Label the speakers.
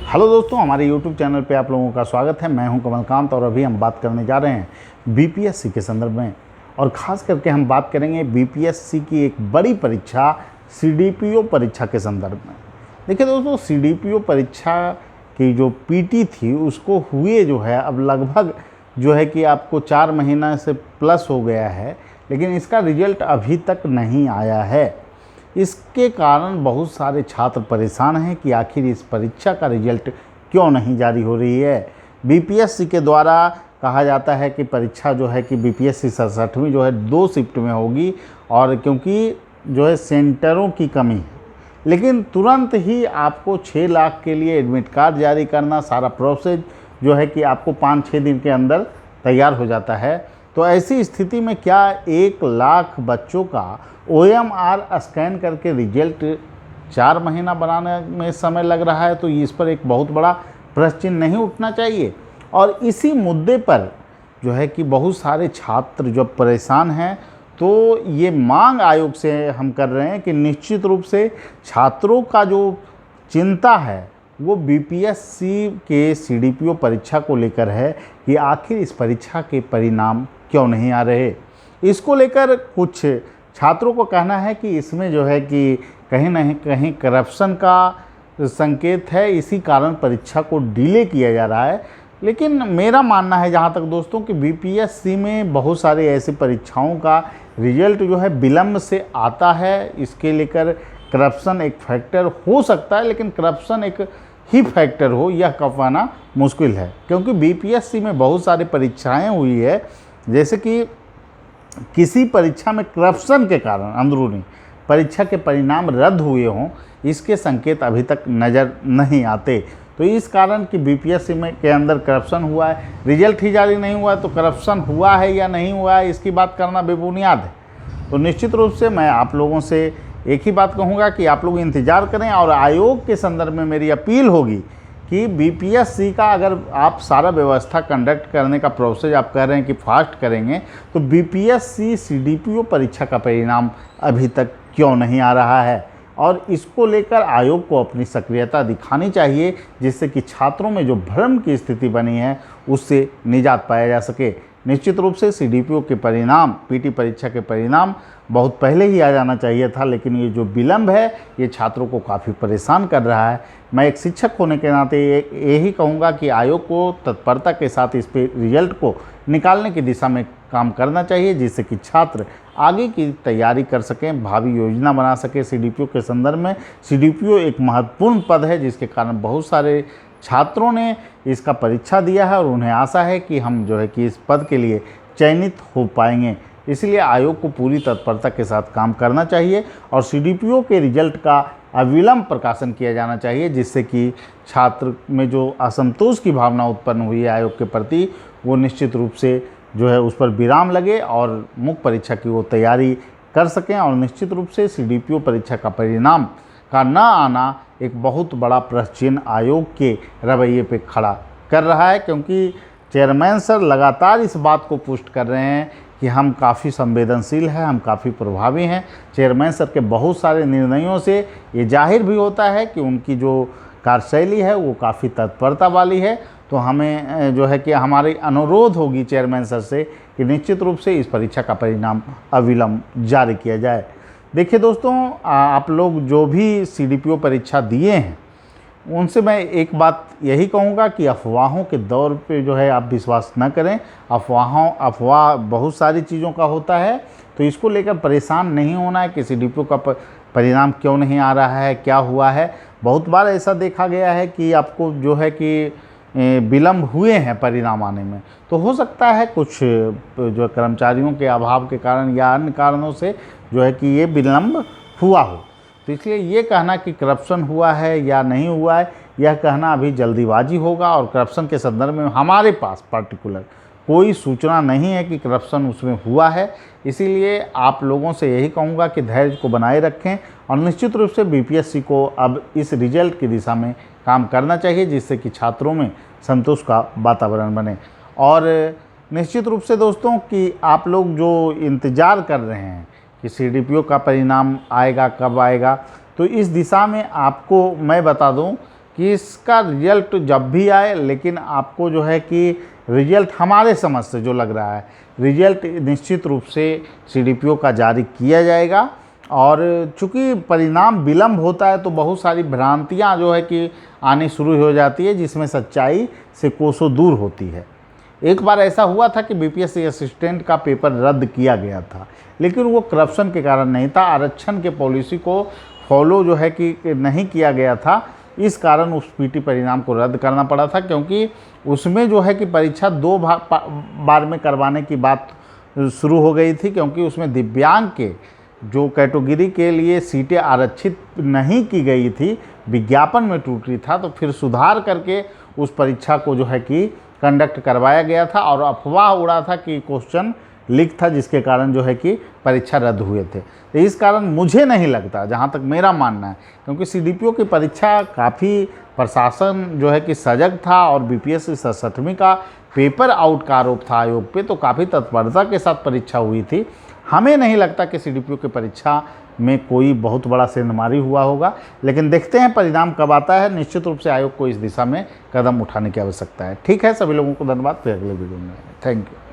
Speaker 1: Hello दोस्तों, हमारे YouTube channel पे आप लोगों का स्वागत है। मैं हूं कमलकांत और अभी हम बात करने जा रहे हैं बीपीएससी के संदर्भ में, और ख़ास करके हम बात करेंगे बीपीएससी की एक बड़ी परीक्षा सीडीपीओ परीक्षा के संदर्भ में। देखिए दोस्तों, सीडीपीओ परीक्षा की जो पीटी थी उसको हुए जो है अब लगभग जो है कि आपको 4 महीना से प्लस हो गया है, लेकिन इसका रिजल्ट अभी तक नहीं आया है। इसके कारण बहुत सारे छात्र परेशान हैं कि आखिर इस परीक्षा का रिजल्ट क्यों नहीं जारी हो रही है। बीपीएससी के द्वारा कहा जाता है कि परीक्षा जो है कि बीपीएससी 67वीं जो है 2 शिफ्ट में होगी, और क्योंकि जो है सेंटरों की कमी है, लेकिन तुरंत ही आपको 6 लाख के लिए एडमिट कार्ड जारी करना, सारा प्रोसेस जो है कि आपको 5-6 दिन के अंदर तैयार हो जाता है। तो ऐसी स्थिति में क्या 1 लाख बच्चों का OMR स्कैन करके रिजल्ट 4 महीना बनाने में समय लग रहा है? तो इस पर एक बहुत बड़ा प्रश्न चिन्ह नहीं उठना चाहिए। और इसी मुद्दे पर जो है कि बहुत सारे छात्र जो परेशान हैं, तो ये मांग आयोग से हम कर रहे हैं कि निश्चित रूप से छात्रों का जो चिंता है वो बीपीएससी के सीडीपीओ परीक्षा को लेकर है कि आखिर इस परीक्षा के परिणाम क्यों नहीं आ रहे। इसको लेकर कुछ छात्रों को कहना है कि इसमें जो है कि कहीं ना कहीं करप्शन का संकेत है, इसी कारण परीक्षा को डिले किया जा रहा है। लेकिन मेरा मानना है जहाँ तक दोस्तों कि बीपीएससी में बहुत सारे ऐसी परीक्षाओं का रिजल्ट जो है विलम्ब से आता है। इसके लेकर करप्शन एक फैक्टर हो सकता है, लेकिन करप्शन एक ही फैक्टर हो यह कहना मुश्किल है, क्योंकि बीपीएससी में बहुत सारी परीक्षाएं हुई है, जैसे कि किसी परीक्षा में करप्शन के कारण अंदरूनी परीक्षा के परिणाम रद्द हुए हों, इसके संकेत अभी तक नज़र नहीं आते। तो इस कारण कि बीपीएससी में के अंदर करप्शन हुआ है, रिजल्ट ही जारी नहीं हुआ है, तो करप्शन हुआ है या नहीं हुआ है इसकी बात करना बेबुनियाद है। तो निश्चित रूप से मैं आप लोगों से एक ही बात कहूँगा कि आप लोग इंतज़ार करें, और आयोग के संदर्भ में मेरी अपील होगी कि बीपीएससी का अगर आप सारा व्यवस्था कंडक्ट करने का प्रोसेस आप कह रहे हैं कि फास्ट करेंगे, तो बीपीएससी सीडीपीओ परीक्षा का परिणाम अभी तक क्यों नहीं आ रहा है, और इसको लेकर आयोग को अपनी सक्रियता दिखानी चाहिए, जिससे कि छात्रों में जो भ्रम की स्थिति बनी है उससे निजात पाया जा सके। निश्चित रूप से सीडीपीओ के परिणाम, पीटी परीक्षा के परिणाम बहुत पहले ही आ जाना चाहिए था, लेकिन ये जो विलम्ब है ये छात्रों को काफ़ी परेशान कर रहा है। मैं एक शिक्षक होने के नाते यही कहूँगा कि आयोग को तत्परता के साथ इस पे रिजल्ट को निकालने की दिशा में काम करना चाहिए, जिससे कि छात्र आगे की तैयारी कर सकें, भावी योजना बना सकें। सीडीपीओ के संदर्भ में सीडीपीओ एक महत्वपूर्ण पद है, जिसके कारण बहुत सारे छात्रों ने इसका परीक्षा दिया है और उन्हें आशा है कि हम जो है कि इस पद के लिए चयनित हो पाएंगे। इसलिए आयोग को पूरी तत्परता के साथ काम करना चाहिए और सीडीपीओ के रिजल्ट का अविलंब प्रकाशन किया जाना चाहिए, जिससे कि छात्र में जो असंतोष की भावना उत्पन्न हुई है आयोग के प्रति, वो निश्चित रूप से जो है उस पर विराम लगे और मुख्य परीक्षा की वो तैयारी कर सकें। और निश्चित रूप से सीडीपीओ परीक्षा का परिणाम का न आना एक बहुत बड़ा प्रश्न चिन्ह आयोग के रवैये पे खड़ा कर रहा है, क्योंकि चेयरमैन सर लगातार इस बात को पुष्ट कर रहे हैं कि हम काफ़ी संवेदनशील हैं, हम काफ़ी प्रभावी हैं। चेयरमैन सर के बहुत सारे निर्णयों से ये जाहिर भी होता है कि उनकी जो कार्यशैली है वो काफ़ी तत्परता वाली है। तो हमें जो है कि हमारी अनुरोध होगी चेयरमैन सर से कि निश्चित रूप से इस परीक्षा का परिणाम अविलंब जारी किया जाए। देखिए दोस्तों, आप लोग जो भी सीडीपीओ परीक्षा दिए हैं उनसे मैं एक बात यही कहूँगा कि अफवाहों के दौर पे जो है आप विश्वास न करें। अफवाह बहुत सारी चीज़ों का होता है, तो इसको लेकर परेशान नहीं होना है कि सीडीपीओ का परिणाम क्यों नहीं आ रहा है, क्या हुआ है। बहुत बार ऐसा देखा गया है कि आपको जो है कि विलम्ब हुए हैं परिणाम आने में, तो हो सकता है कुछ जो कर्मचारियों के अभाव के कारण या अन्य कारणों से जो है कि ये विलम्ब हुआ हो। तो इसलिए ये कहना कि करप्शन हुआ है या नहीं हुआ है, यह कहना अभी जल्दीबाजी होगा। और करप्शन के संदर्भ में हमारे पास पर्टिकुलर कोई सूचना नहीं है कि करप्शन उसमें हुआ है। इसीलिए आप लोगों से यही कहूँगा कि धैर्य को बनाए रखें और निश्चित रूप से बीपीएससी को अब इस रिजल्ट की दिशा में काम करना चाहिए, जिससे कि छात्रों में संतोष का वातावरण बने। और निश्चित रूप से दोस्तों कि आप लोग जो इंतज़ार कर रहे हैं कि सीडीपीओ का परिणाम आएगा, कब आएगा, तो इस दिशा में आपको मैं बता दूं कि इसका रिजल्ट जब भी आए, लेकिन आपको जो है कि रिजल्ट हमारे समझ से जो लग रहा है, रिजल्ट निश्चित रूप से सीडीपीओ का जारी किया जाएगा। और चूँकि परिणाम विलम्ब होता है तो बहुत सारी भ्रांतियाँ जो है कि आनी शुरू हो जाती है, जिसमें सच्चाई से कोसों दूर होती है। एक बार ऐसा हुआ था कि बीपीएससी असिस्टेंट का पेपर रद्द किया गया था, लेकिन वो करप्शन के कारण नहीं था, आरक्षण के पॉलिसी को फॉलो जो है कि नहीं किया गया था। इस कारण उस पीटी परिणाम को रद्द करना पड़ा था, क्योंकि उसमें जो है कि परीक्षा 2 बार में करवाने की बात शुरू हो गई थी, क्योंकि उसमें दिव्यांग के जो कैटेगरी के लिए सीटें आरक्षित नहीं की गई थी, विज्ञापन में त्रुटि था, तो फिर सुधार करके उस परीक्षा को जो है कि कंडक्ट करवाया गया था। और अफवाह उड़ा था कि क्वेश्चन लीक था, जिसके कारण जो है कि परीक्षा रद्द हुए थे। तो इस कारण मुझे नहीं लगता, जहाँ तक मेरा मानना है, क्योंकि सीडीपीओ की परीक्षा काफ़ी प्रशासन जो है कि सजग था, और बीपीएससी 67वीं का पेपर आउट का आरोप था आयोग पे, तो काफ़ी तत्परता के साथ परीक्षा हुई थी। हमें नहीं लगता कि सीडीपीओ की परीक्षा में कोई बहुत बड़ा सेंधमारी हुआ होगा, लेकिन देखते हैं परिणाम कब आता है। निश्चित रूप से आयोग को इस दिशा में कदम उठाने की आवश्यकता है। ठीक है, सभी लोगों को धन्यवाद। फिर अगले वीडियो में थैंक यू।